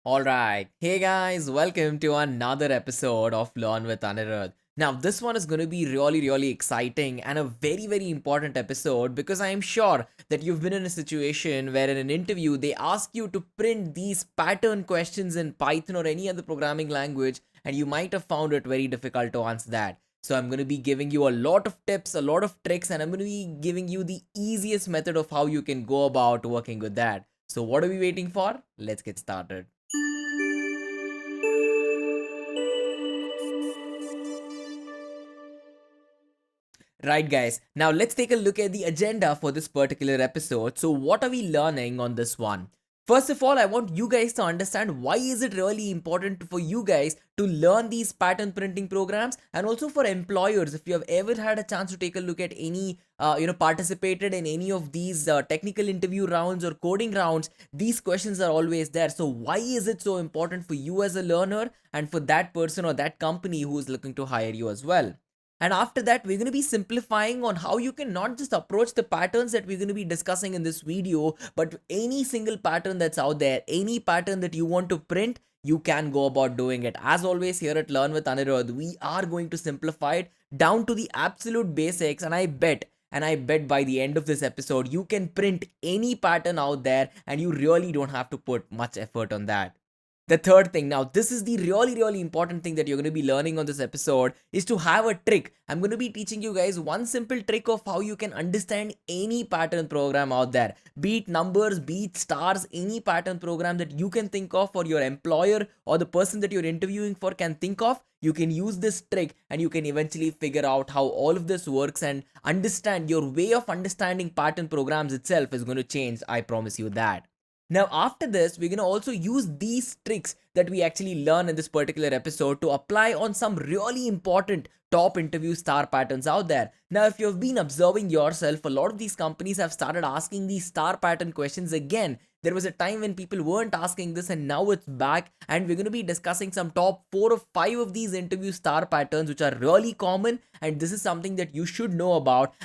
Alright, hey guys, welcome to another episode of Learn with Anirudh. Now, this one is going to be really exciting and a very important episode because I am sure that you've been in a situation where in an interview they ask you to print these pattern questions in Python or any other programming language, and you might have found it very difficult to answer that. So, I'm going to be giving you a lot of tips, a lot of tricks, and I'm going to be giving you the easiest method of how you can go about working with that. So, what are we waiting for? Let's get started. Right, guys. Now let's take a look at the agenda for this particular episode. So, what are we learning on this one? First of all, I want you guys to understand why is it really important for you guys to learn these pattern printing programs, and also for employers. If you have ever had a chance to take a look at any, participated in any of these technical interview rounds or coding rounds, these questions are always there. So, why is it so important for you as a learner and for that person or that company who is looking to hire you as well? And after that, we're going to be simplifying on how you can not just approach the patterns that we're going to be discussing in this video, but any single pattern that's out there, any pattern that you want to print, you can go about doing it. As always, here at Learn with Anirudh, we are going to simplify it down to the absolute basics. And I bet by the end of this episode, you can print any pattern out there and you really don't have to put much effort on that. The third thing, now this is the really important thing that you're going to be learning on this episode, is to have a trick. I'm going to be teaching you guys one simple trick of how you can understand any pattern program out there, be it numbers, be it stars, any pattern program that you can think of, or your employer or the person that you're interviewing for can think of. You can use this trick and you can eventually figure out how all of this works, and understand your way of understanding pattern programs itself is going to change. I promise you that. Now, after this, we're going to also use these tricks that we actually learn in this particular episode to apply on some really important top interview star patterns out there. Now, if you've been observing yourself, a lot of these companies have started asking these star pattern questions again. There was a time when people weren't asking this, and now it's back. And we're going to be discussing some top 4 or 5 of these interview star patterns, which are really common. And this is something that you should know about.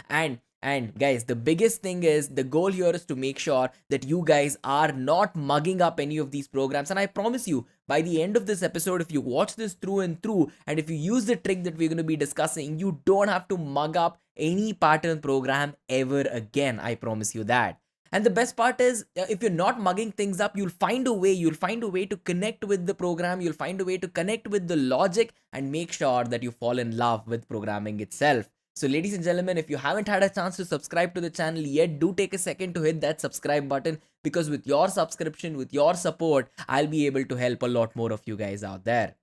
And guys, the biggest thing is, the goal here is to make sure that you guys are not mugging up any of these programs. And I promise you, by the end of this episode, if you watch this through and through, and if you use the trick that we're going to be discussing, you don't have to mug up any pattern program ever again. I promise you that. And the best part is, if you're not mugging things up, you'll find a way. You'll find a way to connect with the program. You'll find a way to connect with the logic and make sure that you fall in love with programming itself. So, ladies and gentlemen, if you haven't had a chance to subscribe to the channel yet, do take a second to hit that subscribe button, because with your subscription, with your support, I'll be able to help a lot more of you guys out there.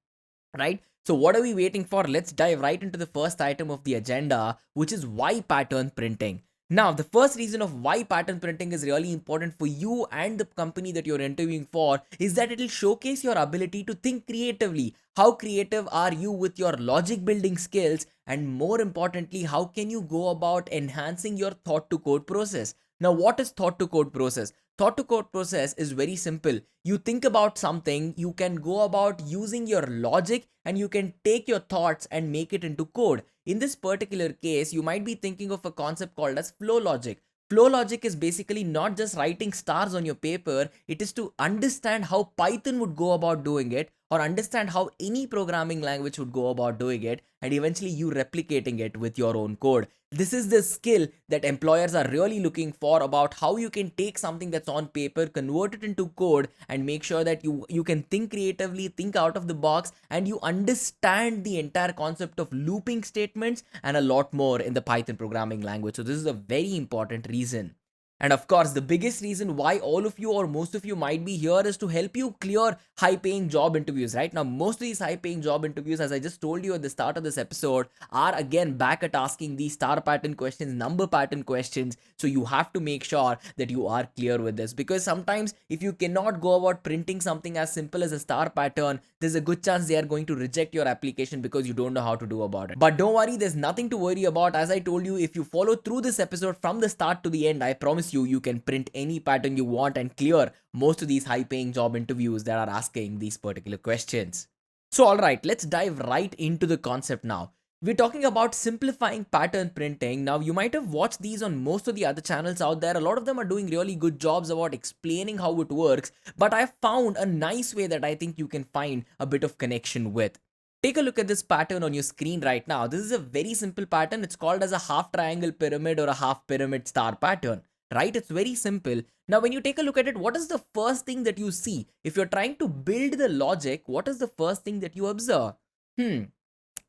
Right? So, what are we waiting for? Let's dive right into the first item of the agenda, which is why pattern printing. Now, the first reason of why pattern printing is really important for you and the company that you're interviewing for is that it'll showcase your ability to think creatively. How creative are you with your logic building skills? And more importantly, how can you go about enhancing your thought to code process? Now, what is thought to code process? Thought to code process is very simple. You think about something, you can go about using your logic, and you can take your thoughts and make it into code. In this particular case, you might be thinking of a concept called as flow logic. Flow logic is basically not just writing stars on your paper, it is to understand how Python would go about doing it, or understand how any programming language would go about doing it, and eventually you replicating it with your own code. This is the skill that employers are really looking for, about how you can take something that's on paper, convert it into code, and make sure that you can think creatively, think out of the box, and you understand the entire concept of looping statements and a lot more in the Python programming language. So this is a very important reason. And of course, the biggest reason why all of you or most of you might be here is to help you clear high paying job interviews. Right now, most of these high paying job interviews, as I just told you at the start of this episode, are again back at asking these star pattern questions, number pattern questions. So you have to make sure that you are clear with this, because sometimes if you cannot go about printing something as simple as a star pattern, there's a good chance they are going to reject your application because you don't know how to do about it. But don't worry, there's nothing to worry about. As I told you, if you follow through this episode from the start to the end, I promise you can print any pattern you want and clear most of these high paying job interviews that are asking these particular questions. So, alright, let's dive right into the concept now. We're talking about simplifying pattern printing. Now, you might have watched these on most of the other channels out there. A lot of them are doing really good jobs about explaining how it works, but I found a nice way that I think you can find a bit of connection with. Take a look at this pattern on your screen right now. This is a very simple pattern. It's called as a half triangle pyramid or a half pyramid star pattern, right? It's very simple. Now, when you take a look at it, what is the first thing that you see? If you're trying to build the logic, what is the first thing that you observe?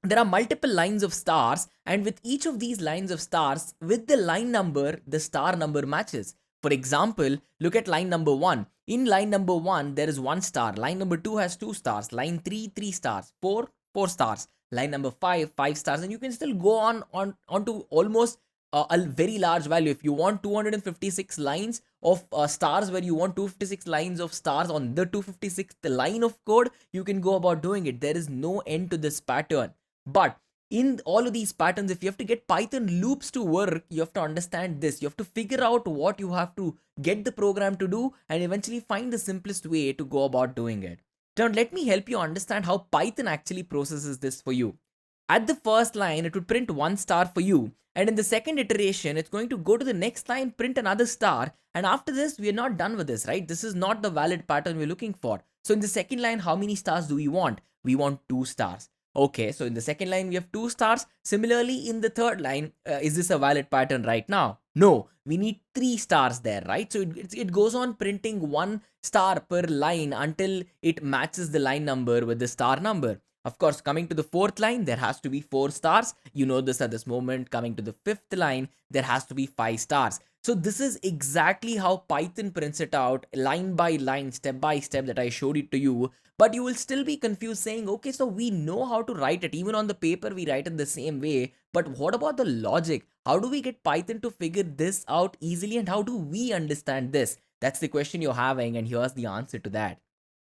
There are multiple lines of stars, and with each of these lines of stars, with the line number, the star number matches. For example, look at line number 1. In line number 1, there is 1 star. Line number 2 has 2 stars. Line 3, 3 stars. 4, 4 stars. Line number 5, 5 stars. And you can still go on to almost a very large value. If you want 256 lines of stars, where you want 256 lines of stars on the 256th line of code, you can go about doing it. There is no end to this pattern. But in all of these patterns, if you have to get Python loops to work, you have to understand this. You have to figure out what you have to get the program to do and eventually find the simplest way to go about doing it. Now, let me help you understand how Python actually processes this for you. At the first line, it would print 1 star for you. And in the second iteration, it's going to go to the next line, print another star. And after this, we are not done with this, right? This is not the valid pattern we're looking for. So in the second line, how many stars do we want? We want 2 stars. Okay, so in the second line, we have 2 stars. Similarly, in the third line, is this a valid pattern right now? No, we need 3 stars there, right? So it goes on printing 1 star per line until it matches the line number with the star number. Of course, coming to the fourth line, there has to be 4 stars. You know this at this moment. Coming to the fifth line, there has to be 5 stars. So this is exactly how Python prints it out, line by line, step by step, that I showed it to you. But you will still be confused saying, okay, so we know how to write it. Even on the paper, we write it the same way. But what about the logic? How do we get Python to figure this out easily? And how do we understand this? That's the question you're having. And here's the answer to that.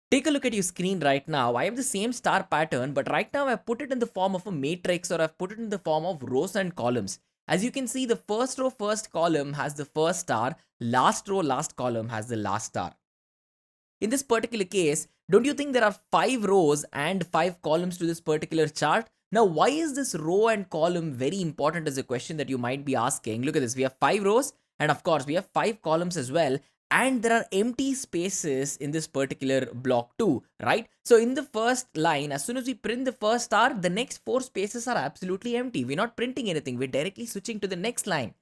Take a look at your screen right now. I have the same star pattern, but right now I've put it in the form of a matrix, or I've put it in the form of rows and columns. As you can see, the first row, first column has the first star, last row, last column has the last star. In this particular case, don't you think there are 5 rows and 5 columns to this particular chart? Now, why is this row and column very important is a question that you might be asking. Look at this. We have 5 rows, and of course, we have 5 columns as well. And there are empty spaces in this particular block too, right? So in the first line, as soon as we print the first star, the next 4 spaces are absolutely empty. We're not printing anything. We're directly switching to the next line.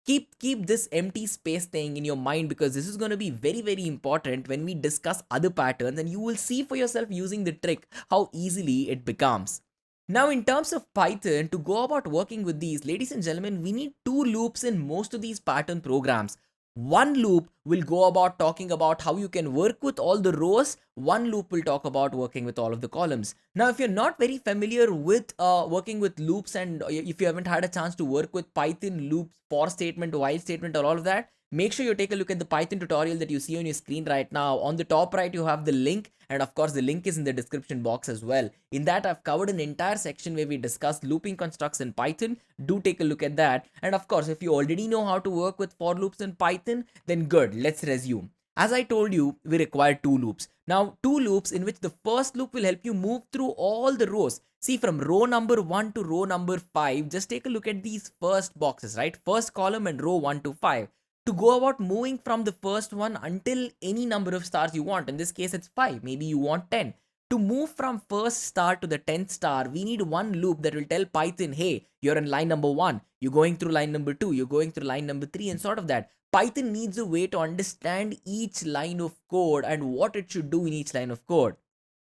Keep this empty space thing in your mind, because this is going to be very important when we discuss other patterns, and you will see for yourself using the trick how easily it becomes. Now, in terms of Python, to go about working with these, ladies and gentlemen, we need 2 loops in most of these pattern programs. One loop will go about talking about how you can work with all the rows. One loop will talk about working with all of the columns. Now, if you're not very familiar with working with loops, and if you haven't had a chance to work with Python loops, for statement, while statement, or all of that, make sure you take a look at the Python tutorial that you see on your screen right now. On the top right, you have the link, and of course, the link is in the description box as well. In that, I've covered an entire section where we discuss looping constructs in Python. Do take a look at that. And of course, if you already know how to work with for loops in Python, then good, let's resume. As I told you, we require 2 loops. Now, 2 loops in which the first loop will help you move through all the rows. See, from row number 1 to row number 5, just take a look at these first boxes, right? First column and row 1 to 5. To go about moving from the first one until any number of stars you want. In this case, it's 5. Maybe you want 10. To move from first star to the 10th star, we need one loop that will tell Python, hey, you're in line number 1, you're going through line number 2, you're going through line number 3, and sort of that. Python needs a way to understand each line of code and what it should do in each line of code.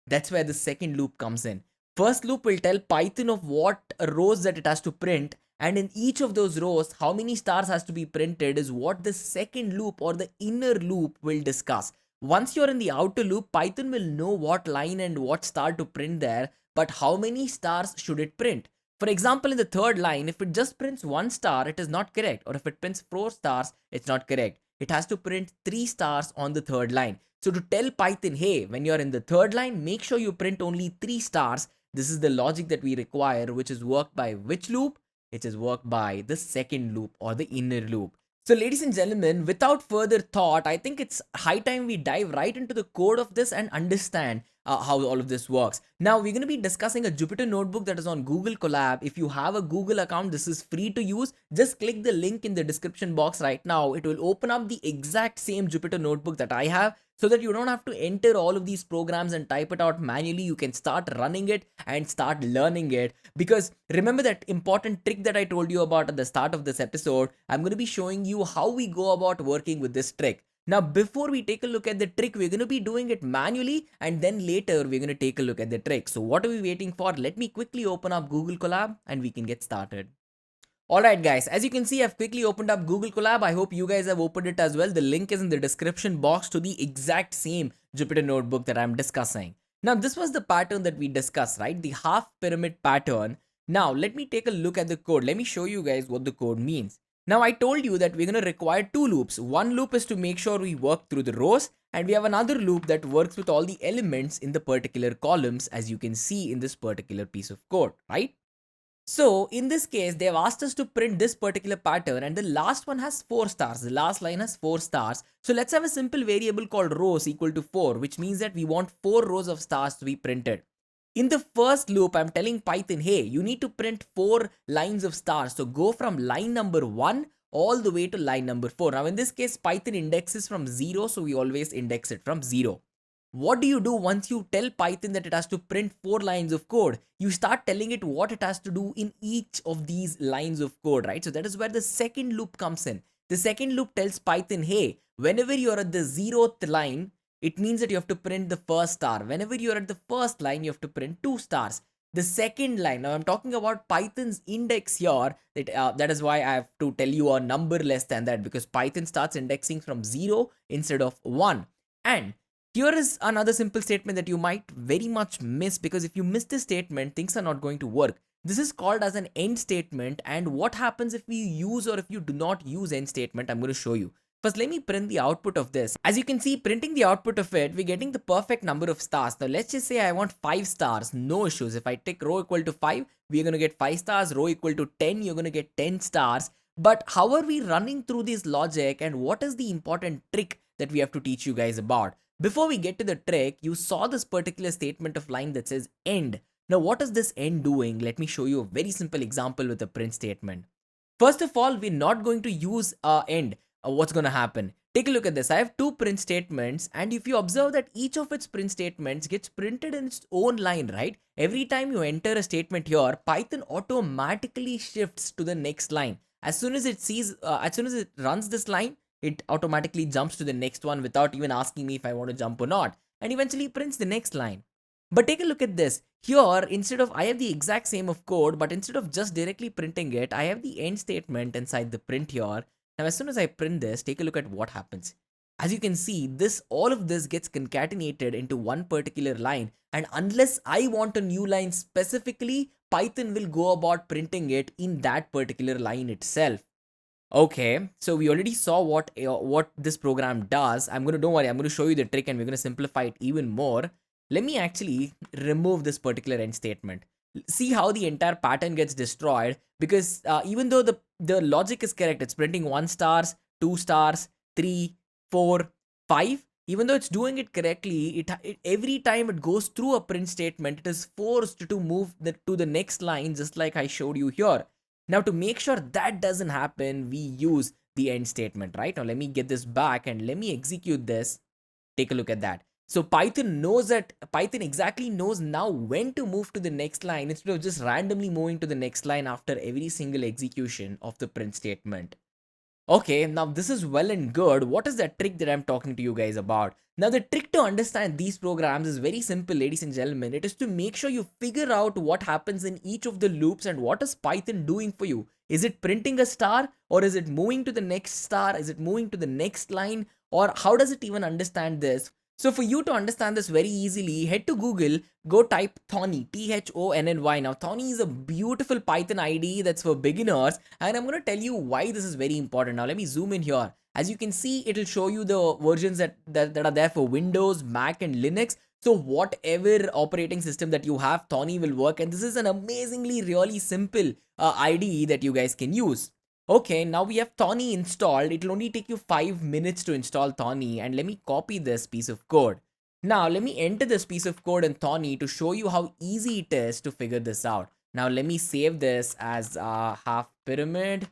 That's where the second loop comes in. First loop will tell Python of what rows that it has to print, and in each of those rows, how many stars has to be printed is what the second loop or the inner loop will discuss. Once you're in the outer loop, Python will know what line and what star to print there, but how many stars should it print? For example, in the third line, if it just prints 1 star, it is not correct. Or if it prints 4 stars, it's not correct. It has to print 3 stars on the third line. So to tell Python, hey, when you're in the third line, make sure you print only 3 stars. This is the logic that we require, which is worked by which loop? It is worked by the second loop or the inner loop. So, ladies and gentlemen, without further thought, I think it's high time we dive right into the code of this and understand how all of this works. Now, we're going to be discussing a Jupyter notebook that is on Google Colab. If you have a Google account, this is free to use. Just click the link in the description box right now. It will open up the exact same Jupyter notebook that I have, so that you don't have to enter all of these programs and type it out manually. You can start running it and start learning it. Because remember that important trick that I told you about at the start of this episode, I'm going to be showing you how we go about working with this trick. Now, before we take a look at the trick, we're going to be doing it manually, and then later we're going to take a look at the trick. So what are we waiting for? Let me quickly open up Google Colab and we can get started. Alright guys, as you can see, I've quickly opened up Google Colab. I hope you guys have opened it as well. The link is in the description box to the exact same Jupyter notebook that I'm discussing. Now, this was the pattern that we discussed, right? The half pyramid pattern. Now, let me take a look at the code. Let me show you guys what the code means. Now, I told you that we're going to require two loops. One loop is to make sure we work through the rows, and we have another loop that works with all the elements in the particular columns, as you can see in this particular piece of code, right? So in this case, they've asked us to print this particular pattern, and the last one has 4 stars. The last line has 4 stars. So let's have a simple variable called rows equal to 4, which means that we want 4 rows of stars to be printed. In the first loop, I'm telling Python, hey, you need to print 4 lines of stars. So go from line number 1 all the way to line number 4. Now in this case, Python indexes from 0, so we always index it from 0. What do you do once you tell Python that it has to print 4 lines of code? You start telling it what it has to do in each of these lines of code, right? So that is where the second loop comes in. The second loop tells Python, hey, whenever you're at the 0th line, it means that you have to print the first star. Whenever you're at the first line, you have to print 2 stars. The second line, now I'm talking about Python's index here. That is why I have to tell you a number less than that, because Python starts indexing from 0 instead of 1. And here is another simple statement that you might very much miss, because if you miss this statement, things are not going to work. This is called as an end statement, and what happens if we use or if you do not use end statement, I'm going to show you. First, let me print the output of this. As you can see, printing the output of it, we're getting the perfect number of stars. Now, let's just say I want 5 stars, no issues. If I take row equal to 5, we're going to get 5 stars, row equal to 10, you're going to get 10 stars. But how are we running through this logic, and what is the important trick that we have to teach you guys about? Before we get to the trick, you saw this particular statement of line that says end. Now, what is this end doing? Let me show you a very simple example with a print statement. First of all, we're not going to use end. What's going to happen? Take a look at this. I have two print statements, and if you observe that each of its print statements gets printed in its own line, right? Every time you enter a statement here, Python automatically shifts to the next line. As soon as it runs this line, it automatically jumps to the next one without even asking me if I want to jump or not, and eventually prints the next line. But take a look at this. Here, instead of, I have the exact same of code, but instead of just directly printing it, I have the end statement inside the print here. Now, as soon as I print this, take a look at what happens. As you can see, all of this gets concatenated into one particular line, and unless I want a new line specifically, Python will go about printing it in that particular line itself. Okay, so we already saw what this program does. Don't worry, I'm going to show you the trick, and we're going to simplify it even more. Let me actually remove this particular end statement. See how the entire pattern gets destroyed, because even though the logic is correct, it's printing 1 stars, 2 stars, 3, 4, 5. Even though it's doing it correctly, every time it goes through a print statement, it is forced to move to the next line, just like I showed you here. Now, to make sure that doesn't happen, we use the end statement, right? Now, let me get this back and let me execute this. Take a look at that. So Python exactly knows now when to move to the next line instead of just randomly moving to the next line after every single execution of the print statement. Okay, now this is well and good. What is that trick that I'm talking to you guys about? Now, the trick to understand these programs is very simple, ladies and gentlemen. It is to make sure you figure out what happens in each of the loops and what is Python doing for you. Is it printing a star, or is it moving to the next star? Is it moving to the next line, or how does it even understand this? So for you to understand this very easily, head to Google, go type Thonny, Thonny. Now, Thonny is a beautiful Python IDE that's for beginners, and I'm going to tell you why this is very important. Now, let me zoom in here. As you can see, it'll show you the versions that are there for Windows, Mac, and Linux. So whatever operating system that you have, Thonny will work, and this is an amazingly really simple IDE that you guys can use. Okay, now we have Thorny installed. It'll only take you 5 minutes to install Thorny, and let me copy this piece of code. Now let me enter this piece of code in Thorny to show you how easy it is to figure this out. Now let me save this as a half pyramid.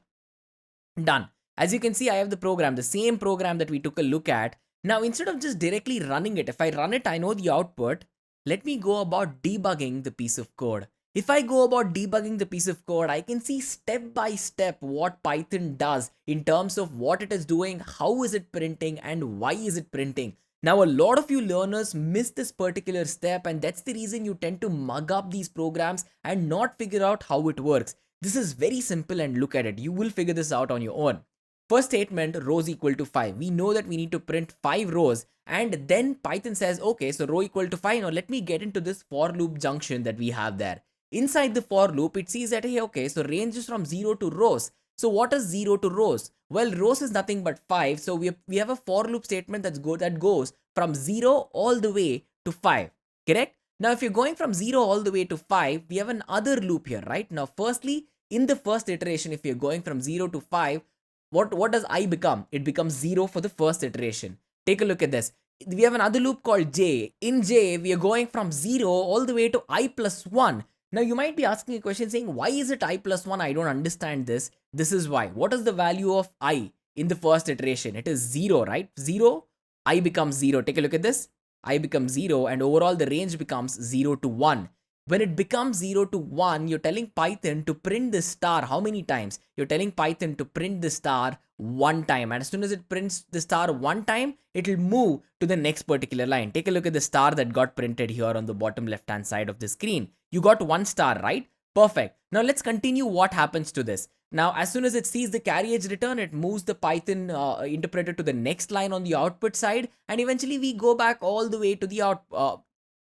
Done. As you can see, I have the program, the same program that we took a look at. Now instead of just directly running it, if I run it, I know the output. Let me go about debugging the piece of code. If I go about debugging the piece of code, I can see step by step what Python does in terms of what it is doing, how is it printing, and why is it printing. Now, a lot of you learners miss this particular step, and that's the reason you tend to mug up these programs and not figure out how it works. This is very simple, and look at it. You will figure this out on your own. First statement, rows equal to 5. We know that we need to print 5 rows, and then Python says, okay, so row equal to 5. Now let me get into this for loop junction that we have there. Inside the for loop, it sees that, hey, okay, so range is from 0 to rows. So what is 0 to rows? Well, rows is nothing but 5. So we have a for loop statement that goes from 0 all the way to 5. Correct? Now, if you're going from 0 all the way to 5, we have another loop here, right? Now, firstly, in the first iteration, if you're going from 0 to 5, what does I become? It becomes 0 for the first iteration. Take a look at this. We have another loop called j. In j, we are going from 0 all the way to I plus 1. Now, you might be asking a question saying, why is it I plus 1? I don't understand this. This is why. What is the value of I in the first iteration? It is 0, right? 0, I becomes 0. Take a look at this. I becomes 0, and overall the range becomes 0 to 1. When it becomes 0 to 1, you're telling Python to print the star how many times? You're telling Python to print the star one time. And as soon as it prints the star one time, it'll move to the next particular line. Take a look at the star that got printed here on the bottom left hand side of the screen. You got one star, right? Perfect. Now let's continue what happens to this. Now, as soon as it sees the carriage return, it moves the Python interpreter to the next line on the output side. And eventually we go back all the way to the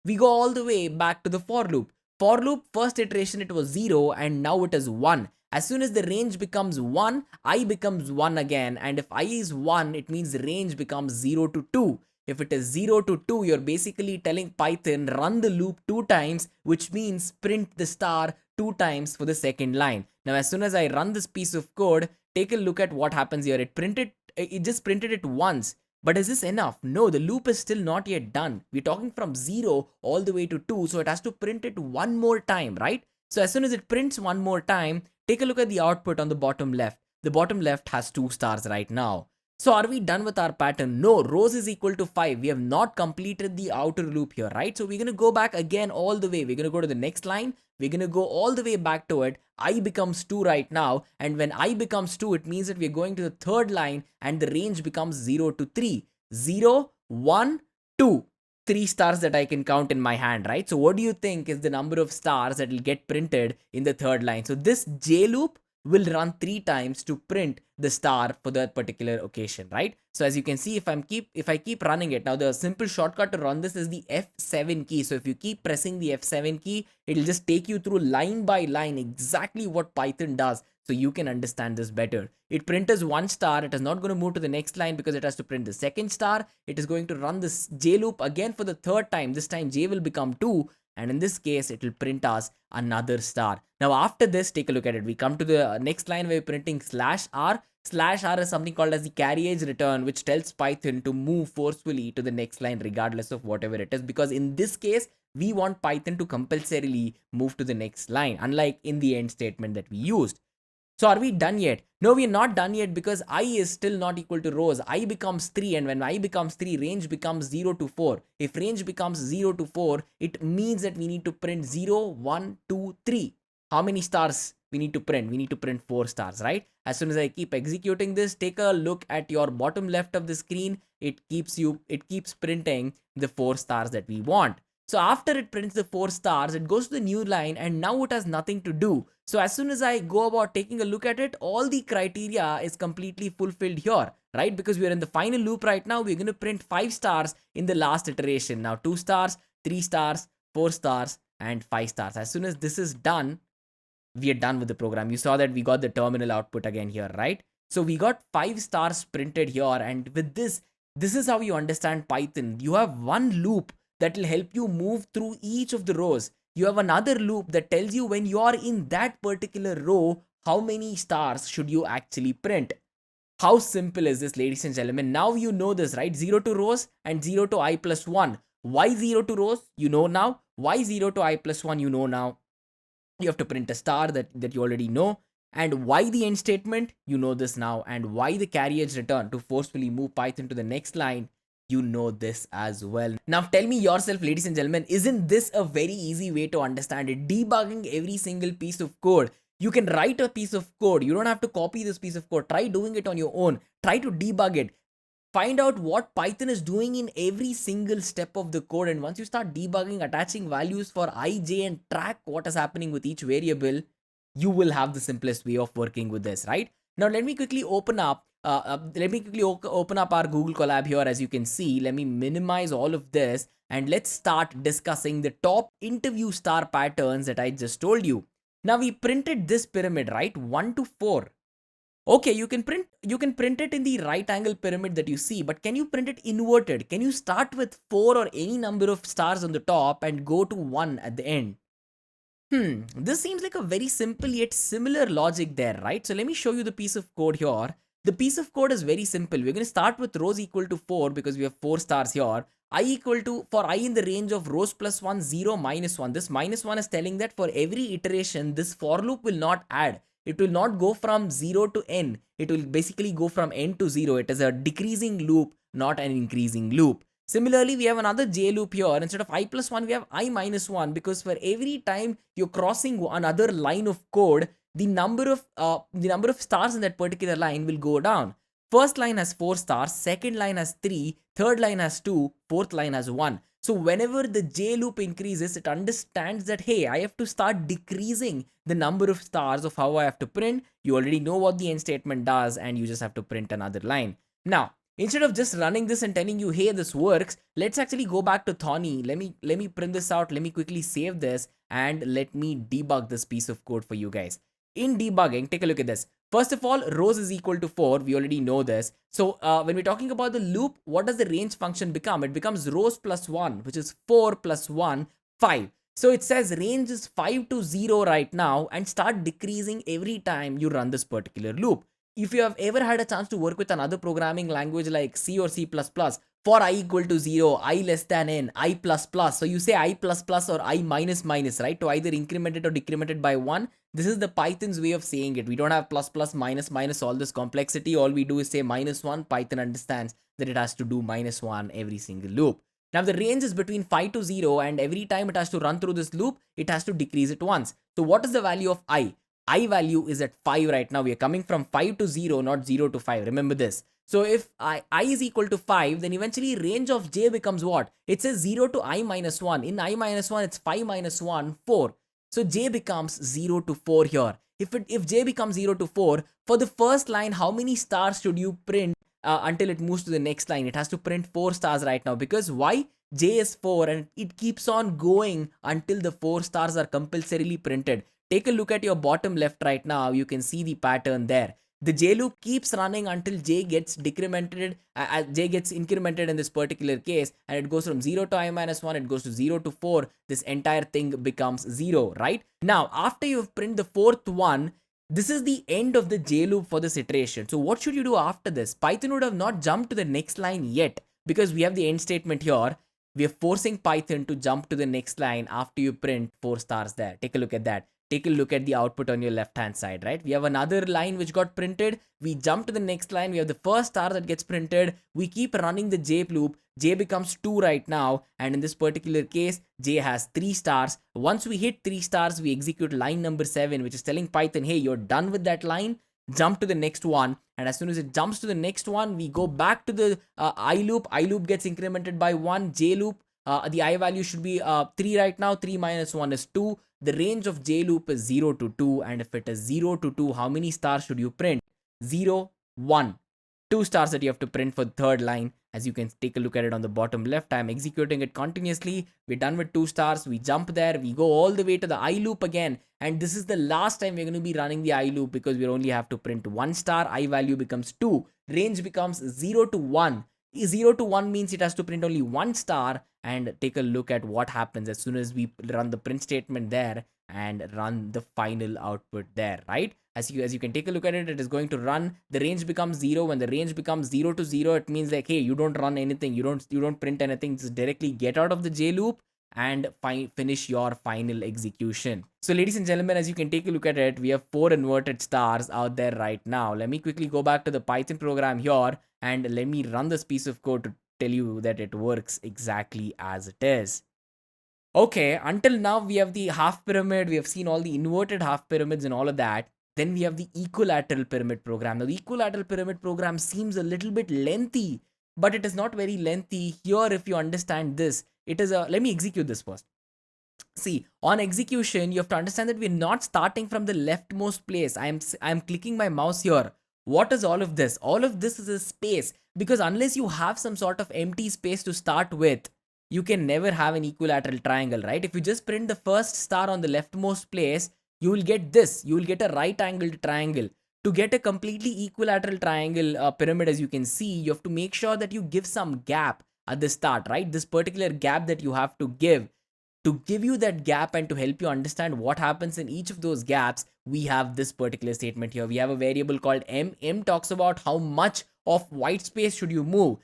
we go all the way back to the for loop. For loop, first iteration it was 0 and now it is 1. As soon as the range becomes 1, I becomes 1 again, and if I is 1, it means the range becomes 0 to 2. If it is 0 to 2, you're basically telling Python run the loop 2 times, which means print the star 2 times for the second line. Now as soon as I run this piece of code, take a look at what happens here. It just printed it once. But is this enough? No, the loop is still not yet done. We're talking from 0 all the way to 2, so it has to print it one more time, right? So as soon as it prints one more time, take a look at the output on the bottom left. The bottom left has 2 stars right now. So are we done with our pattern? No, rows is equal to 5. We have not completed the outer loop here, right? So we're going to go back again all the way. We're going to go to the next line. We're going to go all the way back to it. I becomes 2 right now. And when I becomes 2, it means that we're going to the third line and the range becomes 0 to 3. 0, 1, 2. 3 stars that I can count in my hand, right? So what do you think is the number of stars that will get printed in the third line? So this J loop will run 3 times to print the star for that particular occasion, right? So as you can see, if I keep running it, now the simple shortcut to run this is the F7 key. So if you keep pressing the F7 key, it'll just take you through line by line exactly what Python does, so you can understand this better. It prints 1 star. It is not going to move to the next line because it has to print the second star. It is going to run this J loop again for the third time. This time J will become 2. And in this case, it will print us another star. Now, after this, take a look at it. We come to the next line where we're printing /r. /r is something called as the carriage return, which tells Python to move forcefully to the next line regardless of whatever it is. Because in this case, we want Python to compulsorily move to the next line, unlike in the end statement that we used. So are we done yet? No, we are not done yet because I is still not equal to rows. I becomes 3, and when I becomes 3, range becomes 0 to 4. If range becomes 0 to 4, it means that we need to print 0, 1, 2, 3. How many stars we need to print? We need to print 4 stars, right? As soon as I keep executing this, take a look at your bottom left of the screen. It keeps printing the 4 stars that we want. So after it prints the 4 stars, it goes to the new line and now it has nothing to do. So as soon as I go about taking a look at it, all the criteria is completely fulfilled here, right? Because we're in the final loop right now. We're going to print 5 stars in the last iteration. Now 2 stars, 3 stars, 4 stars, and 5 stars. As soon as this is done, we are done with the program. You saw that we got the terminal output again here, right? So we got 5 stars printed here. And with this is how you understand Python. You have one loop that will help you move through each of the rows. You have another loop that tells you when you are in that particular row, how many stars should you actually print? How simple is this, ladies and gentlemen? Now you know this, right? 0 to rows and 0 to I plus 1. Why 0 to rows? You know now. Why 0 to I plus 1? You know now. You have to print a star that you already know. And why the end statement? You know this now. And why the carriage return to forcefully move Python to the next line? You know this as well. Now tell me yourself, ladies and gentlemen, isn't this a very easy way to understand it? Debugging every single piece of code. You can write a piece of code. You don't have to copy this piece of code. Try doing it on your own. Try to debug it. Find out what Python is doing in every single step of the code. And once you start debugging, attaching values for I, J, and track what is happening with each variable, you will have the simplest way of working with this, right? Now, let me quickly open up. Open up our Google Colab here. As you can see, let me minimize all of this and let's start discussing the top interview star patterns that I just told you. Now we printed this pyramid, right? 1 to 4. Okay, you can print it in the right angle pyramid that you see, but can you print it inverted? Can you start with 4 or any number of stars on the top and go to 1 at the end? This seems like a very simple yet similar logic there, right? So let me show you the piece of code here. The piece of code is very simple. We're going to start with rows equal to 4 because we have 4 stars here. I equal to, for I in the range of rows plus 1, 0, minus 1. This minus 1 is telling that for every iteration, this for loop will not add. It will not go from 0 to n. It will basically go from n to 0. It is a decreasing loop, not an increasing loop. Similarly, we have another j loop here. Instead of I plus 1, we have I minus 1 because for every time you're crossing another line of code, the number of stars in that particular line will go down. First line has 4 stars, second line has 3, third line has 2, fourth line has 1. So whenever the j loop increases, it understands that, hey, I have to start decreasing the number of stars of how I have to print. You already know what the end statement does and you just have to print another line. Now, instead of just running this and telling you, hey, this works, let's actually go back to Thorny. Let me print this out. Let me quickly save this and let me debug this piece of code for you guys. In debugging, take a look at this. First of all, rows is equal to 4. We already know this. So when we're talking about the loop, what does the range function become? It becomes rows plus 1, which is 4 plus 1, 5. So it says range is 5 to 0 right now and start decreasing every time you run this particular loop. If you have ever had a chance to work with another programming language like C or C++, for I equal to 0, I less than n, I plus plus. So you say I plus plus or I minus minus, right? To either increment it or decrement it by 1. This is the Python's way of saying it. We don't have plus plus minus minus all this complexity. All we do is say minus 1. Python understands that it has to do minus 1 every single loop. Now the range is between 5 to 0 and every time it has to run through this loop, it has to decrease it once. So what is the value of I? I value is at 5 right now. We are coming from 5 to 0, not 0 to 5. Remember this. So if I is equal to 5, then eventually range of j becomes what? It says 0 to I minus 1. In I minus 1, it's 5 minus 1, 4. So j becomes 0 to 4 here. If j becomes 0 to 4, for the first line, how many stars should you print until it moves to the next line? It has to print 4 stars right now. Because why? J is 4 and it keeps on going until the 4 stars are compulsorily printed. Take a look at your bottom left right now. You can see the pattern there. The j loop keeps running until j gets decremented, j gets incremented in this particular case, and it goes from 0 to I minus 1, it goes to 0 to 4. This entire thing becomes 0, right? Now, after you've printed the fourth one, this is the end of the j loop for this iteration. So what should you do after this? Python would have not jumped to the next line yet because we have the end statement here. We are forcing Python to jump to the next line after you print 4 stars there. Take a look at that. Take a look at the output on your left hand side, right? We have another line which got printed. We jump to the next line. We have the first star that gets printed. We keep running the j loop. J becomes 2 right now. And in this particular case, j has 3 stars. Once we hit 3 stars, we execute line number 7, which is telling Python, hey, you're done with that line. Jump to the next one. And as soon as it jumps to the next one, we go back to the I loop. I loop gets incremented by 1. J loop. The I value should be 3 right now. 3 minus 1 is 2. The range of j loop is 0 to 2. And if it is 0 to 2, how many stars should you print? 0, 1. 2 stars that you have to print for the third line. As you can take a look at it on the bottom left, I'm executing it continuously. We're done with 2 stars. We jump there. We go all the way to the I loop again. And this is the last time we're going to be running the I loop because we only have to print 1 star. I value becomes 2. Range becomes 0 to 1. 0 to 1 means it has to print only 1 star. And take a look at what happens as soon as we run the print statement there. and run the final output there, right? As you can take a look at it, it is going to run. The range becomes 0. When the range becomes 0 to 0, it means like, hey, you don't run anything, you don't print anything, just directly get out of the j loop and finish your final execution. So ladies and gentlemen, as you can take a look at it, we have 4 inverted stars out there right now. Let me quickly go back to the Python program here and let me run this piece of code to tell you that it works exactly as it is. Okay, until now we have the half pyramid, we have seen all the inverted half pyramids and all of that. Then we have the equilateral pyramid program. Now the equilateral pyramid program seems a little bit lengthy, but it is not very lengthy. Here, if you understand this, it is a, let me execute this first. See, on execution, you have to understand that we're not starting from the leftmost place. I'm clicking my mouse here. What is all of this? All of this is a space, because unless you have some sort of empty space to start with, you can never have an equilateral triangle, right? If you just print the first star on the leftmost place, you will get this. You will get a right angled triangle. To get a completely equilateral triangle pyramid, as you can see, you have to make sure that you give some gap at the start, right? This particular gap that you have to give you that gap and to help you understand what happens in each of those gaps, we have this particular statement here. We have a variable called m. M talks about how much of white space should you move.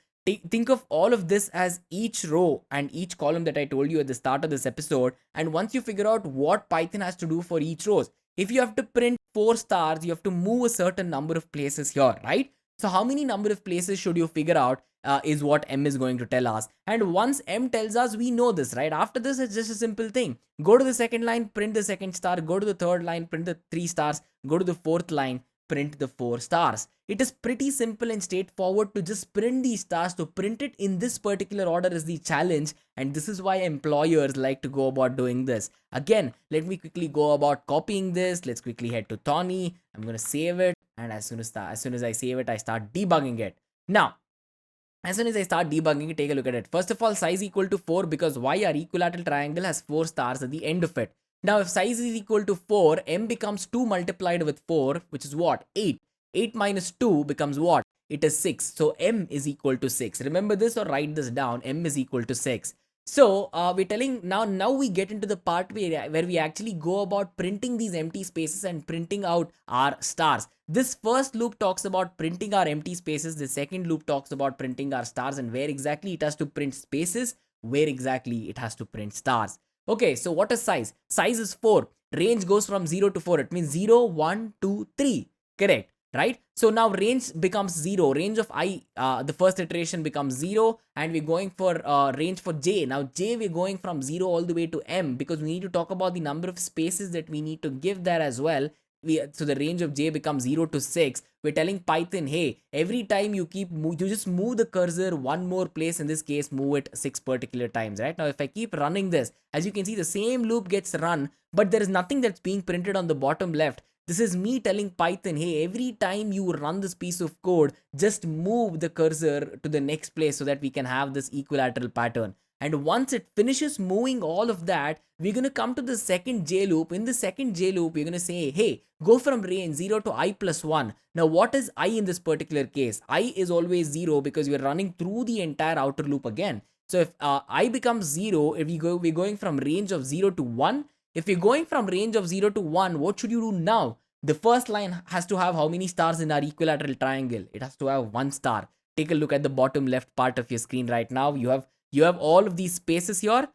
Think of all of this as each row and each column that I told you at the start of this episode. And once you figure out what Python has to do for each rows, if you have to print 4 stars, you have to move a certain number of places here, right? So how many number of places should you figure out is what M is going to tell us. And once M tells us, we know this, right? After this, it's just a simple thing. Go to the second line, print the second star. Go to the third line, print the 3 stars. Go to the fourth line, print the 4 stars. It is pretty simple and straightforward to just print these stars. To print it in this particular order is the challenge, and this is why employers like to go about doing this. Again, let me quickly go about copying this. Let's quickly head to Tawny. I'm going to save it, and as soon as I save it, I start debugging it. Now, as soon as I start debugging, take a look at it. First of all, size equal to 4, because why? Our equilateral triangle has 4 stars at the end of it. Now, if size is equal to 4, m becomes 2 multiplied with 4, which is what? 8. 8 minus 2 becomes what? It is 6. So, m is equal to 6. Remember this or write this down. M is equal to 6. So, we're telling now we get into the part where we actually go about printing these empty spaces and printing out our stars. This first loop talks about printing our empty spaces. The second loop talks about printing our stars, and where exactly it has to print spaces, where exactly it has to print stars. Okay, so what is size? Size is 4. Range goes from 0 to 4. It means 0, 1, 2, 3. Correct, right? So now range becomes 0. Range of I, the first iteration becomes 0, and we're going for range for j. Now j, we're going from 0 all the way to m, because we need to talk about the number of spaces that we need to give there as well. So the range of j becomes 0 to 6. We're telling Python, hey, every time you just move the cursor one more place. In this case, move it 6 particular times, right? Now if I keep running this, as you can see, the same loop gets run, but there is nothing that's being printed on the bottom left. This is me telling Python, hey, every time you run this piece of code, just move the cursor to the next place so that we can have this equilateral pattern. And once it finishes moving all of that, we're going to come to the second j loop. In the second j loop, we're going to say, hey, go from range 0 to I plus 1. Now, what is I in this particular case? I is always 0 because we're running through the entire outer loop again. So if I becomes 0, if we're going from range of 0 to 1. If you're going from range of 0 to 1, what should you do now? The first line has to have how many stars in our equilateral triangle? It has to have 1 star. Take a look at the bottom left part of your screen right now. You have all of these spaces here.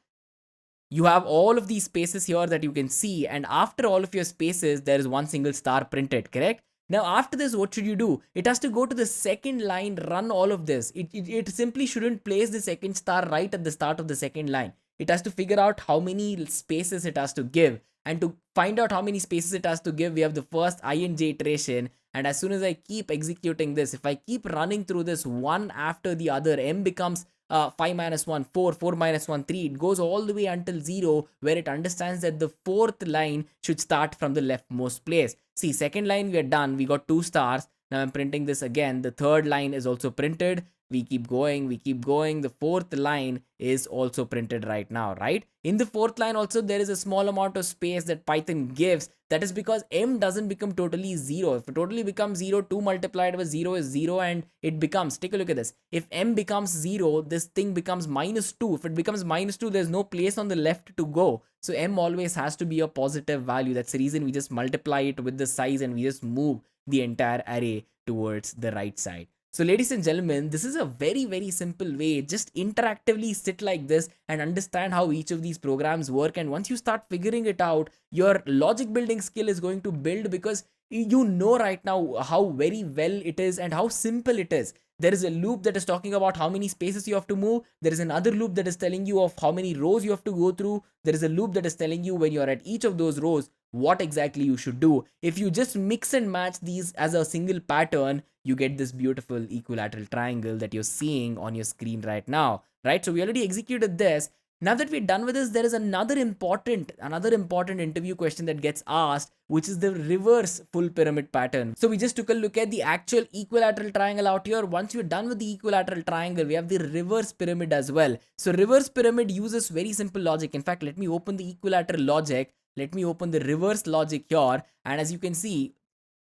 You have all of these spaces here that you can see, and after all of your spaces, there is one single star printed, correct? Now, after this, what should you do? It has to go to the second line, run all of this. It simply shouldn't place the second star right at the start of the second line. It has to figure out how many spaces it has to give. And to find out how many spaces it has to give, we have the first I and j iteration. And as soon as I keep executing this, if I keep running through this one after the other, m becomes 5 minus 1, 4, 4 minus 1, 3. It goes all the way until 0, where it understands that the fourth line should start from the leftmost place. See, second line we are done. We got 2 stars. Now I'm printing this again. The third line is also printed. we keep going, we keep going. The fourth line is also printed right now, right? In the fourth line also, there is a small amount of space that Python gives. That is because m doesn't become totally 0. If it totally becomes 0, 2 multiplied by 0 is 0, and it becomes, take a look at this. If m becomes 0, this thing becomes -2. If it becomes -2, there's no place on the left to go. So m always has to be a positive value. That's the reason we just multiply it with the size and we just move the entire array towards the right side. So ladies and gentlemen, this is a very, very simple way. Just interactively sit like this and understand how each of these programs work. And once you start figuring it out, your logic building skill is going to build, because you know right now how very well it is and how simple it is. There is a loop that is talking about how many spaces you have to move. There is another loop that is telling you of how many rows you have to go through. There is a loop that is telling you when you're at each of those rows, what exactly you should do. If you just mix and match these as a single pattern, you get this beautiful equilateral triangle that you're seeing on your screen right now, right? So we already executed this. Now that we're done with this, there is another important interview question that gets asked, which is the reverse full pyramid pattern. So we just took a look at the actual equilateral triangle out here. Once you're done with the equilateral triangle, we have the reverse pyramid as well. So reverse pyramid uses very simple logic. In fact, let me open the equilateral logic. Let me open the reverse logic here. And as you can see,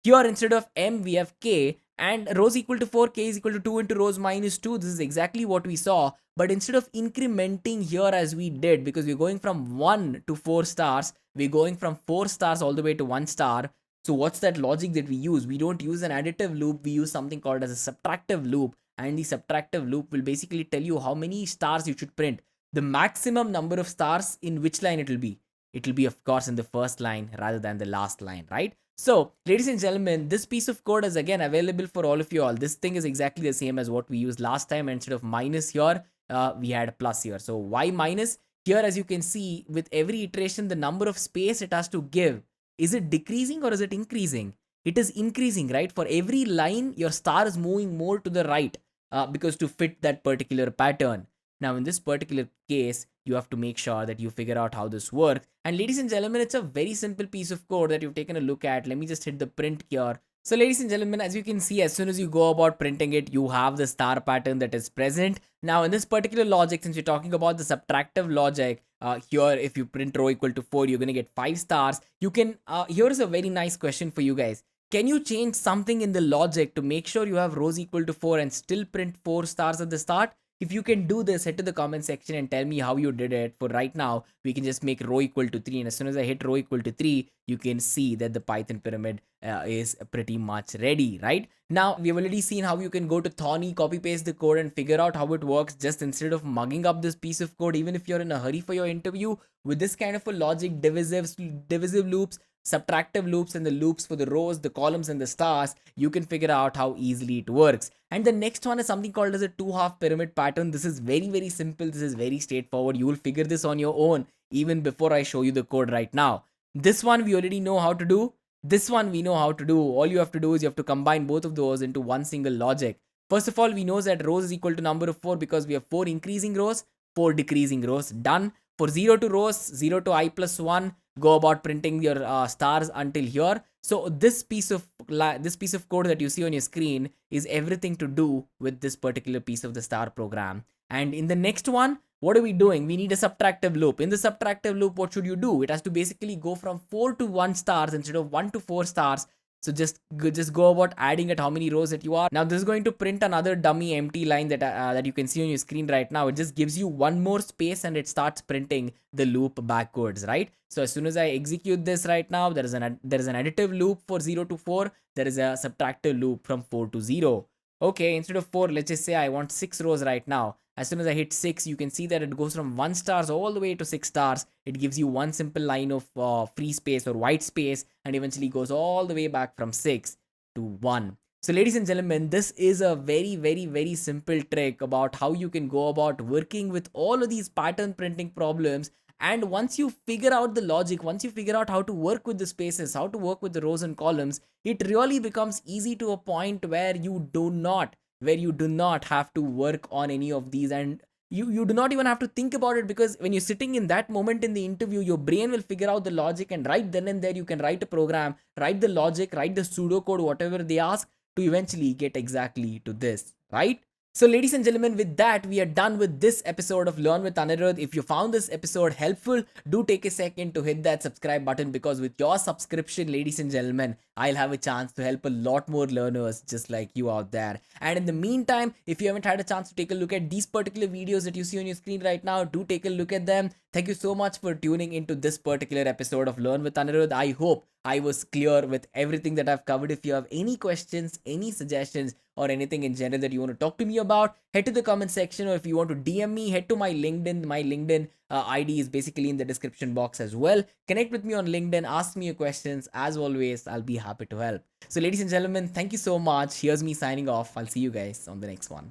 here instead of m, we have k, and rows equal to 4, k is equal to 2 into rows minus 2. This is exactly what we saw. But instead of incrementing here as we did, because we're going from 1 to 4 stars, we're going from 4 stars all the way to 1 star. So what's that logic that we use? We don't use an additive loop. We use something called as a subtractive loop. And the subtractive loop will basically tell you how many stars you should print. The maximum number of stars in which line it will be. It will be, of course, in the first line rather than the last line, right? So, ladies and gentlemen, this piece of code is again available for all of you all. This thing is exactly the same as what we used last time. Instead of minus here, we had a plus here. So, why minus? Here, as you can see, with every iteration, the number of space it has to give, is it decreasing or is it increasing? It is increasing, right? For every line, your star is moving more to the right because to fit that particular pattern. Now, in this particular case, you have to make sure that you figure out how this works. And ladies and gentlemen, it's a very simple piece of code that you've taken a look at. Let me just hit the print here. So ladies and gentlemen, as you can see, as soon as you go about printing it, you have the star pattern that is present. Now in this particular logic, since you're talking about the subtractive logic, here if you print row equal to 4, you're going to get 5 stars. You can, here's a very nice question for you guys. Can you change something in the logic to make sure you have rows equal to 4 and still print 4 stars at the start? If you can do this, head to the comment section and tell me how you did it. For right now, we can just make row equal to 3. And as soon as I hit row equal to 3, you can see that the Python pyramid is pretty much ready, right? Now, we've already seen how you can go to Thorny, copy paste the code and figure out how it works just instead of mugging up this piece of code. Even if you're in a hurry for your interview, with this kind of a logic, divisive loops, subtractive loops, and the loops for the rows, the columns, and the stars, you can figure out how easily it works. And the next one is something called as a 2-half pyramid pattern. This is very, very simple. This is very straightforward. You will figure this on your own even before I show you the code right now. This one we already know how to do. This one we know how to do. All you have to do is you have to combine both of those into one single logic. First of all, we know that rows is equal to number of 4 because we have 4 increasing rows, 4 decreasing rows. Done. For 0 to rows, 0 to I plus 1, go about printing your stars until here. So this piece of code that you see on your screen is everything to do with this particular piece of the star program. And in the next one, what are we doing? We need a subtractive loop. In the subtractive loop, what should you do? It has to basically go from 4 to 1 stars instead of 1 to 4 stars. So just go about adding at how many rows that you are. Now this is going to print another dummy empty line that you can see on your screen right now. It just gives you one more space and it starts printing the loop backwards, right? So as soon as I execute this right now, there is an additive loop for 0 to 4. There is a subtractive loop from 4 to 0. Okay, instead of 4, let's just say I want 6 rows right now. As soon as I hit 6, you can see that it goes from 1 stars all the way to 6 stars. It gives you one simple line of free space or white space and eventually goes all the way back from 6 to 1. So ladies and gentlemen, this is a very, very, very simple trick about how you can go about working with all of these pattern printing problems. And once you figure out the logic, once you figure out how to work with the spaces, how to work with the rows and columns, it really becomes easy to a point where you do not have to work on any of these, and you do not even have to think about it, because when you're sitting in that moment in the interview, your brain will figure out the logic, and right then and there you can write a program, write the logic, write the pseudocode, whatever they ask, to eventually get exactly to this, right? So, ladies and gentlemen, with that, we are done with this episode of Learn with Anirudh. If you found this episode helpful, do take a second to hit that subscribe button, because with your subscription, ladies and gentlemen, I'll have a chance to help a lot more learners just like you out there. And in the meantime, if you haven't had a chance to take a look at these particular videos that you see on your screen right now, do take a look at them. Thank you so much for tuning into this particular episode of Learn with Anirudh. I hope I was clear with everything that I've covered. If you have any questions, any suggestions, or anything in general that you want to talk to me about, head to the comment section, or if you want to DM me, head to my LinkedIn. My LinkedIn ID is basically in the description box as well. Connect with me on LinkedIn, ask me your questions. As always, I'll be happy to help. So, ladies and gentlemen, thank you so much. Here's me signing off. I'll see you guys on the next one.